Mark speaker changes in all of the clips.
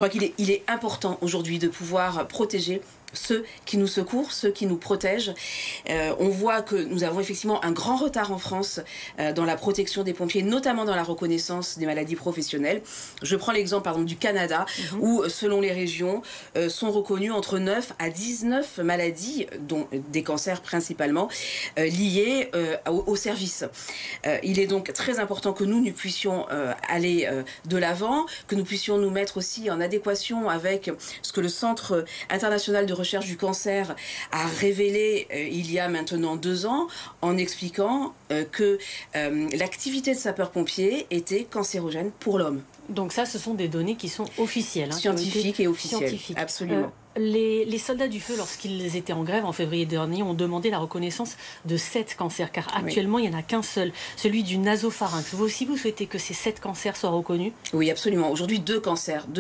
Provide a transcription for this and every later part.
Speaker 1: Je crois qu'il est important aujourd'hui de pouvoir protéger ceux qui nous secourent, ceux qui nous protègent. On voit que nous avons effectivement un grand retard en France dans la protection des pompiers, notamment dans la reconnaissance des maladies professionnelles. Je prends l'exemple par exemple du Canada, où selon les régions sont reconnues entre 9 à 19 maladies, dont des cancers principalement, liés au service. Il est donc très important que nous puissions aller de l'avant, que nous puissions nous mettre aussi en adéquation avec ce que le Centre international de recherche du cancer a révélé il y a maintenant 2 ans, en expliquant que l'activité de sapeur-pompier était cancérogène pour l'homme.
Speaker 2: Donc ça, ce sont des données qui sont officielles.
Speaker 1: Scientifiques et officielles, absolument.
Speaker 2: Les soldats du feu, lorsqu'ils étaient en grève en février dernier, ont demandé la reconnaissance de 7 cancers, car actuellement, il n'y en a qu'un seul, celui du nasopharynx. Vous aussi, vous souhaitez que ces 7 cancers soient reconnus?
Speaker 1: Oui, absolument. Aujourd'hui, 2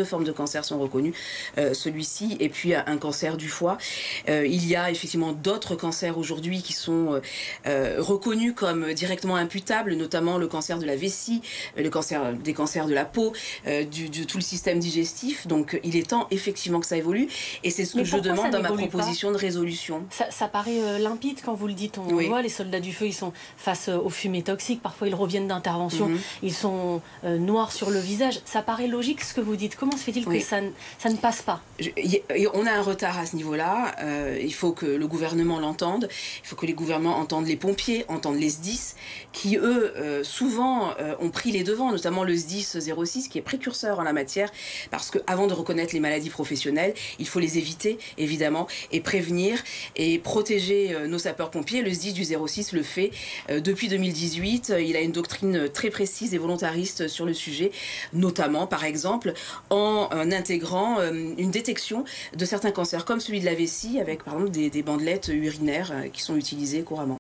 Speaker 1: formes de cancer sont reconnues, celui-ci et puis un cancer du foie. Il y a effectivement d'autres cancers aujourd'hui qui sont reconnus comme directement imputables, notamment le cancer de la vessie, des cancers de la peau, de tout le système digestif. Donc il est temps effectivement que ça évolue. Et c'est ce que je demande dans ma proposition de résolution.
Speaker 2: Ça paraît limpide quand vous le dites. On voit les soldats du feu, ils sont face aux fumées toxiques. Parfois, ils reviennent d'intervention. Ils sont noirs sur le visage. Ça paraît logique ce que vous dites. Comment se fait-il que ça ne passe pas?
Speaker 1: On a un retard à ce niveau-là. Il faut que le gouvernement l'entende. Il faut que les gouvernements entendent les pompiers, entendent les SDIS, qui, eux, souvent ont pris les devants, notamment le SDIS 06, qui est précurseur en la matière, parce qu'avant de reconnaître les maladies professionnelles, il faut les éviter, évidemment, et prévenir et protéger nos sapeurs-pompiers. Le SDIS du 06 le fait depuis 2018. Il a une doctrine très précise et volontariste sur le sujet, notamment, par exemple, en intégrant une détection de certains cancers, comme celui de la vessie, avec, par exemple, des bandelettes urinaires qui sont utilisées couramment.